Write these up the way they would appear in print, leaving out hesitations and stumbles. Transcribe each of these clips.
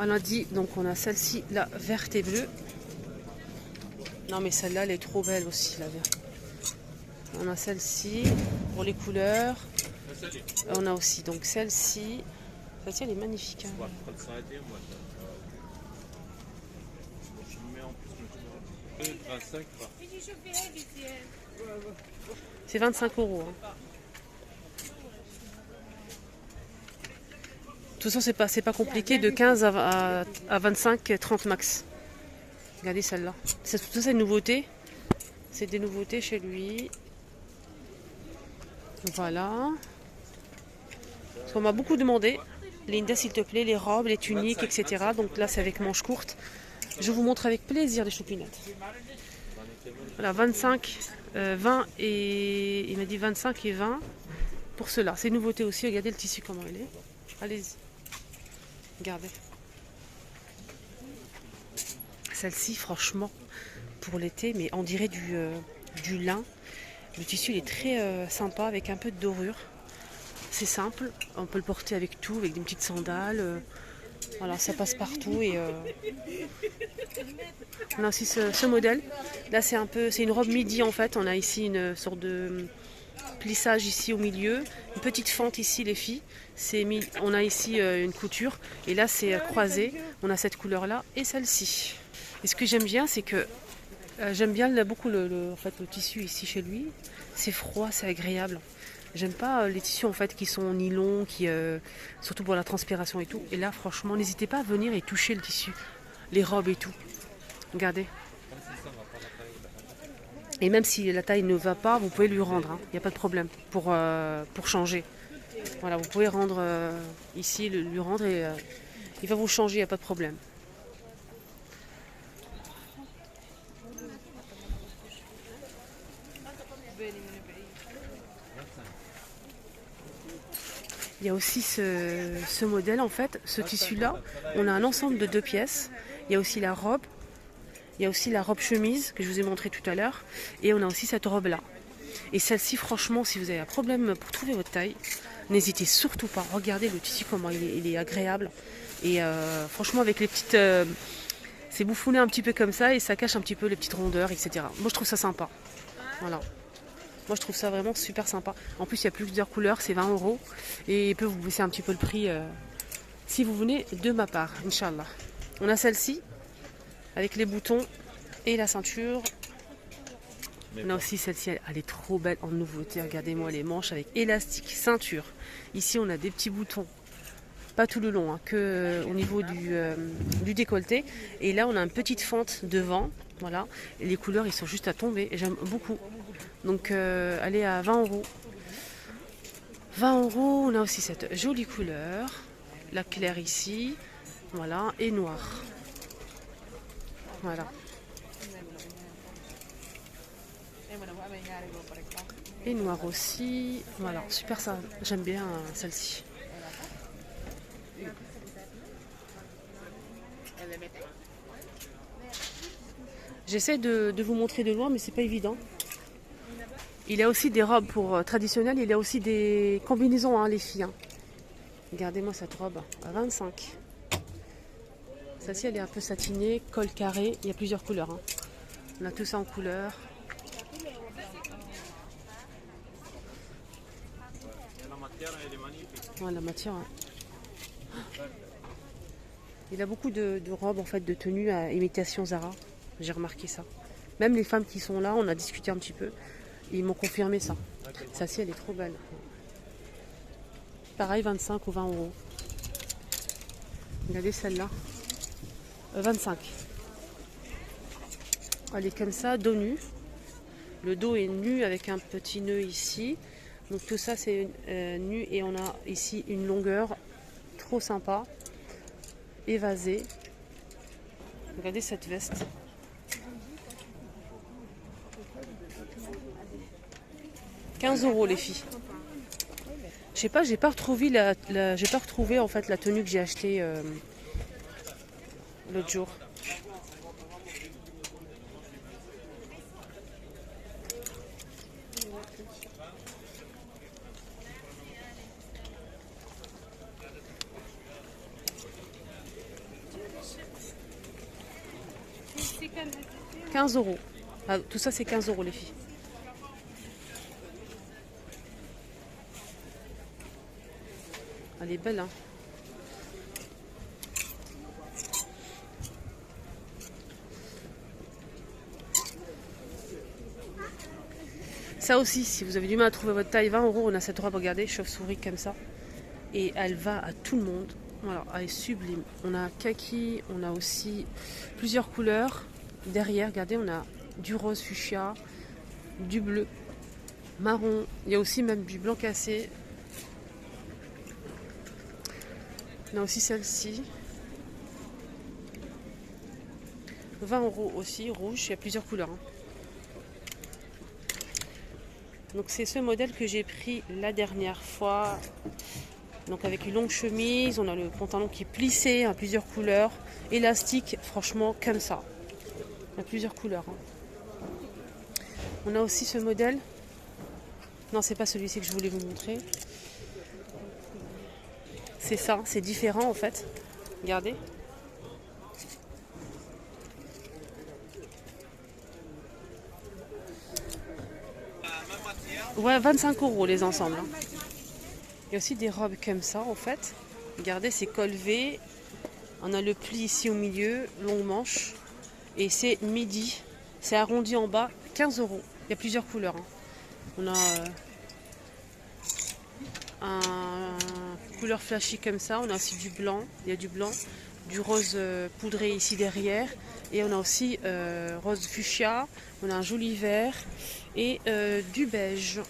On a dit, donc on a celle-ci, la verte et bleue. Non mais celle-là, elle est trop belle aussi, la verte. On a celle-ci pour les couleurs. On a aussi donc celle-ci. Celle-ci, elle est magnifique. Hein. C'est 25 euros. Hein. De toute façon, c'est pas compliqué, de 15 à 25, 30 max. Regardez celle-là. Tout ça, c'est une nouveauté. C'est des nouveautés chez lui. Voilà. Parce qu'on m'a beaucoup demandé. Linda, s'il te plaît, les robes, les tuniques, etc. Donc là, c'est avec manches courtes. Je vous montre avec plaisir les choupinettes. Voilà, 25, 20 et... Il m'a dit 25 et 20 pour cela. C'est une nouveauté aussi. Regardez le tissu, comment il est. Allez-y. Regardez. Celle-ci, franchement, pour l'été, mais on dirait du lin. Le tissu, il est très sympa, avec un peu de dorure. C'est simple. On peut le porter avec tout, avec des petites sandales. Voilà, ça passe partout. Et on a aussi ce modèle. Là, c'est une robe midi, en fait. On a ici une sorte de plissage ici au milieu. Une petite fente ici, les filles. On a ici une couture. Et là, c'est croisé. On a cette couleur-là et celle-ci. Et ce que j'aime bien, c'est que j'aime bien beaucoup en fait, le tissu ici chez lui. C'est froid, c'est agréable. J'aime pas les tissus en fait qui sont en nylon, surtout pour la transpiration et tout. Et là, franchement, n'hésitez pas à venir et toucher le tissu, les robes et tout. Regardez. Et même si la taille ne va pas, vous pouvez lui rendre. Il n'y a pas de problème pour changer. Voilà, vous pouvez rendre ici, lui rendre et il va vous changer, il n'y a pas de problème. Il y a aussi ce modèle en fait, ce tissu-là. On a un ensemble de 2 pièces. Il y a aussi la robe. Il y a aussi la robe chemise que je vous ai montré tout à l'heure. Et on a aussi cette robe-là. Et celle-ci, franchement, si vous avez un problème pour trouver votre taille, n'hésitez surtout pas. Regardez le tissu, comment il est agréable. Et franchement, avec les petites... c'est bouffonné un petit peu comme ça et ça cache un petit peu les petites rondeurs, etc. Moi, je trouve ça sympa. Voilà. Moi, je trouve ça vraiment super sympa. En plus, il y a plusieurs couleurs, c'est 20 €. Et il peut vous baisser un petit peu le prix si vous venez de ma part, Inch'Allah. On a celle-ci, avec les boutons et la ceinture. On a aussi celle-ci, elle est trop belle en nouveauté. Regardez-moi les manches avec élastique, ceinture. Ici, on a des petits boutons. Pas tout le long, hein, que au niveau du décolleté. Et là, on a une petite fente devant. Voilà. Et les couleurs, ils sont juste à tomber. Et j'aime beaucoup. Donc, elle est à 20 €. 20 €. On a aussi cette jolie couleur. La claire ici. Voilà. Et noire. Voilà. Et noir aussi. Voilà. Super ça. J'aime bien celle-ci. J'essaie de vous montrer de loin, mais c'est pas évident. Il y a aussi des robes pour traditionnelles, il y a aussi des combinaisons, hein, les filles. Hein. Regardez-moi cette robe à 25. Celle-ci, elle est un peu satinée, col carré. Il y a plusieurs couleurs. Hein. On a tout ça en couleur. Ouais, la matière. Hein. Il a beaucoup de robes, en fait, de tenues à imitation Zara. J'ai remarqué ça. Même les femmes qui sont là, on a discuté un petit peu. Ils m'ont confirmé ça. Celle-ci, elle est trop belle. Pareil, 25 ou 20 €. Regardez celle-là. 25. Elle est comme ça, dos nu. Le dos est nu avec un petit nœud ici. Donc tout ça, c'est nu. Et on a ici une longueur trop sympa. Évasée. Regardez cette veste. « 15 € les filles. Je sais pas, j'ai pas retrouvé en fait la tenue que j'ai achetée l'autre jour. 15 euros. Ah, tout ça, c'est 15 euros, les filles. Elle est belle, hein. Ça aussi, si vous avez du mal à trouver votre taille, 20 euros, on a cette robe, regardez, chauve-souris comme ça. Et elle va à tout le monde. Voilà, elle est sublime. On a kaki, on a aussi plusieurs couleurs. Derrière, regardez, on a du rose fuchsia, du bleu, marron. Il y a aussi même du blanc cassé. On a aussi celle-ci. 20 euros aussi, rouge. Il y a plusieurs couleurs, hein. Donc c'est ce modèle que j'ai pris la dernière fois. Donc avec une longue chemise, on a le pantalon qui est plissé à plusieurs couleurs. Élastique, franchement, comme ça. Il y a plusieurs couleurs, hein. On a aussi ce modèle. Non, c'est pas celui-ci que je voulais vous montrer. C'est ça, c'est différent en fait. Regardez. Ouais, 25 euros les ensembles, hein. Il y a aussi des robes comme ça en fait. Regardez, c'est col V. On a le pli ici au milieu, longue manche. Et c'est midi. C'est arrondi en bas, 15 euros. Il y a plusieurs couleurs, hein. On a un couleur flashy comme ça. On a aussi du blanc. Il y a du blanc. Du rose poudré ici derrière. Et on a aussi rose fuchsia. On a un joli vert. Et du beige.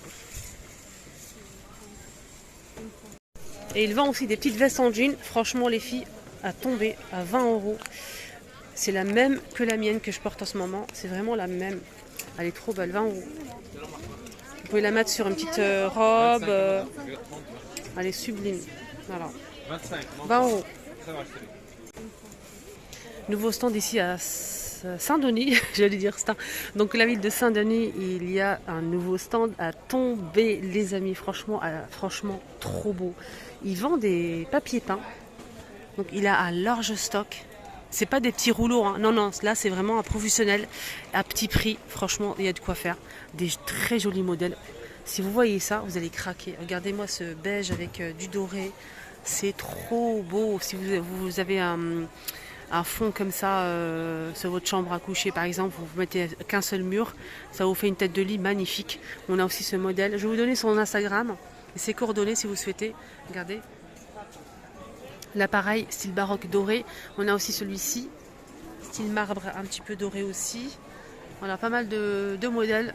Et il vend aussi des petites vestes en jean. Franchement, les filles, à tomber à 20 euros. C'est la même que la mienne que je porte en ce moment. C'est vraiment la même. Elle est trop belle, 20 euros. Vous pouvez la mettre sur une petite robe. Elle est sublime. Voilà. 20 euros. Nouveau stand ici à Saint-Denis, j'allais dire stand. Donc la ville de Saint-Denis, il y a un nouveau stand à tomber, les amis. Franchement, franchement, trop beau. Il vend des papiers peints. Donc il a un large stock. C'est pas des petits rouleaux, hein. Non, non, là c'est vraiment un professionnel à petit prix. Franchement, il y a de quoi faire. Des très jolis modèles. Si vous voyez ça, vous allez craquer. Regardez-moi ce beige avec du doré. C'est trop beau. Si vous avez un fond comme ça sur votre chambre à coucher par exemple, vous mettez qu'un seul mur, ça vous fait une tête de lit magnifique. On a aussi ce modèle. Je vais vous donner son Instagram et ses coordonnées si vous souhaitez. Regardez. L'appareil style baroque doré. On a aussi celui-ci, style marbre un petit peu doré aussi. Voilà, pas mal de modèles.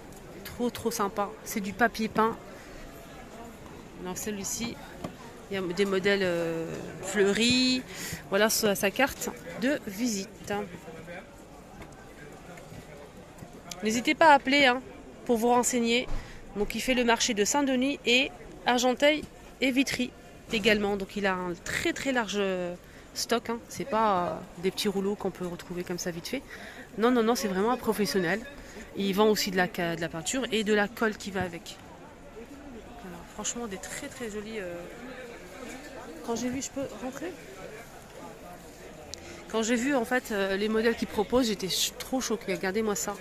Trop sympa. C'est du papier peint. Alors celui-ci, il y a des modèles fleuris. Voilà sa carte de visite. N'hésitez pas à appeler hein, pour vous renseigner. Donc il fait le marché de Saint-Denis et Argenteuil et Vitry également. Donc il a un très large stock. Hein. C'est pas des petits rouleaux qu'on peut retrouver comme ça vite fait. Non, c'est vraiment un professionnel. Il vend aussi de la peinture et de la colle qui va avec. Alors, franchement, des très jolis. Quand j'ai vu, je peux rentrer. Quand j'ai vu en fait les modèles qu'ils proposent, j'étais trop choquée. Regardez-moi ça.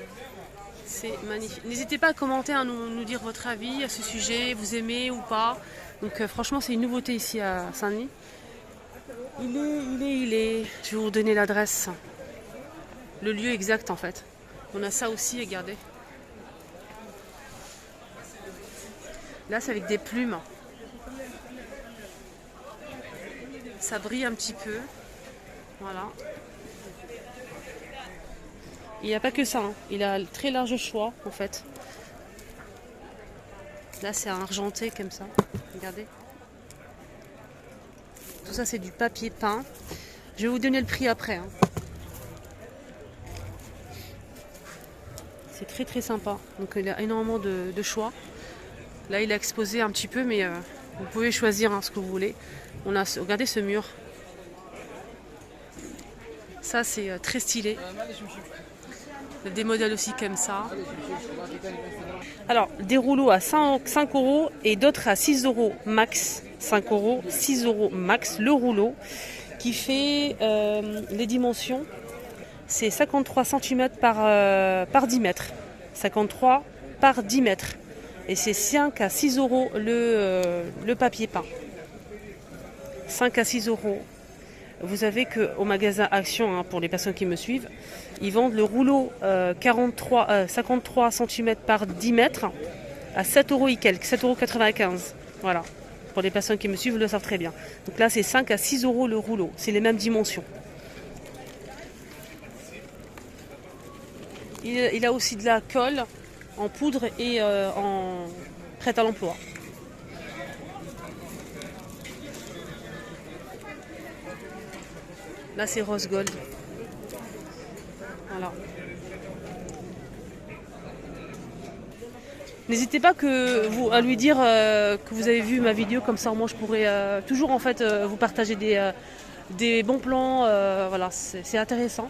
C'est magnifique. N'hésitez pas à commenter, à nous dire votre avis à ce sujet, vous aimez ou pas. Donc franchement, c'est une nouveauté ici à Saint-Denis. Il est. Je vais vous donner l'adresse. Le lieu exact en fait. On a ça aussi, regardez. Là, c'est avec des plumes. Ça brille un petit peu. Voilà. Il n'y a pas que ça. Hein. Il a un très large choix, en fait. Là, c'est un argenté comme ça. Regardez. Tout ça, c'est du papier peint. Je vais vous donner le prix après. Hein. C'est très sympa. Donc il a énormément de choix. Là il a exposé un petit peu mais vous pouvez choisir hein, ce que vous voulez. On a regardez ce mur. Ça c'est très stylé. Il y a des modèles aussi comme ça. Alors des rouleaux à 5 euros et d'autres à 6 euros max. 5 euros, 6 euros max le rouleau qui fait les dimensions c'est 53 cm par 10 mètres. 53 par 10 mètres. Et c'est 5 à 6 euros le papier peint. 5 à 6 euros. Vous savez qu'au magasin Action, hein, pour les personnes qui me suivent, ils vendent le rouleau 53 cm par 10 mètres à 7 euros et quelques, 7,95 €. Voilà. Pour les personnes qui me suivent, le savent très bien. Donc là, c'est 5 à 6 euros le rouleau. C'est les mêmes dimensions. Il a aussi de la colle en poudre et en prête à l'emploi. Là, c'est rose gold. Voilà. N'hésitez pas à lui dire que vous avez vu ma vidéo, comme ça moi je pourrais toujours en fait vous partager des bons plans. Voilà, c'est intéressant.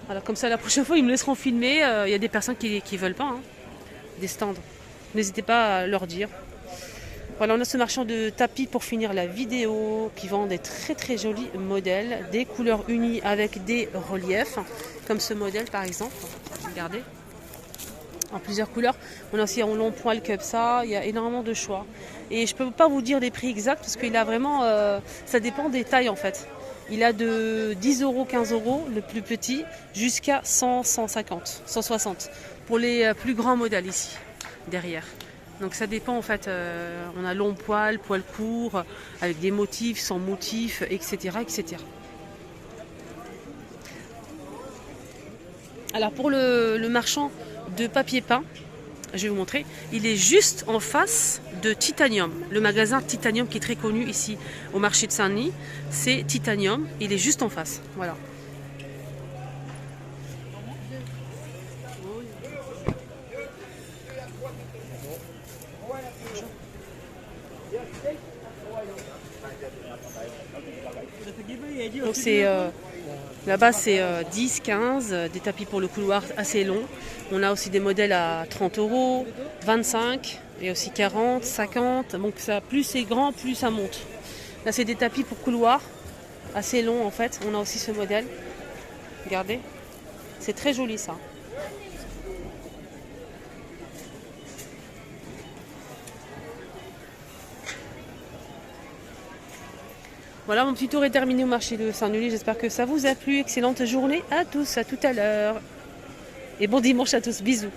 Voilà, comme ça la prochaine fois ils me laisseront filmer. Il y a des personnes qui veulent pas, hein, des stands. N'hésitez pas à leur dire. Voilà, on a ce marchand de tapis pour finir la vidéo qui vend des très très jolis modèles, des couleurs unies avec des reliefs, comme ce modèle par exemple. Regardez, en plusieurs couleurs. On a aussi en long poil comme ça, il y a énormément de choix. Et je ne peux pas vous dire les prix exacts parce qu'il a vraiment, ça dépend des tailles en fait. Il a de 10 €, 15 € le plus petit jusqu'à 100, 150, 160 pour les plus grands modèles ici, derrière. Donc ça dépend en fait, on a long poil, poil court, avec des motifs, sans motifs, etc. etc. Alors pour le marchand de papier peint, je vais vous montrer, il est juste en face de Titanium. Le magasin Titanium qui est très connu ici au marché de Saint-Denis, c'est Titanium, il est juste en face, voilà. Donc c'est là-bas c'est 10, 15, des tapis pour le couloir assez long. On a aussi des modèles à 30 €, 25 et aussi 40, 50. Donc ça, plus c'est grand, plus ça monte. Là c'est des tapis pour couloir assez longs en fait. On a aussi ce modèle. Regardez, c'est très joli ça. Voilà, mon petit tour est terminé au marché de Saint-Denis. J'espère que ça vous a plu. Excellente journée à tous, à tout à l'heure. Et bon dimanche à tous. Bisous.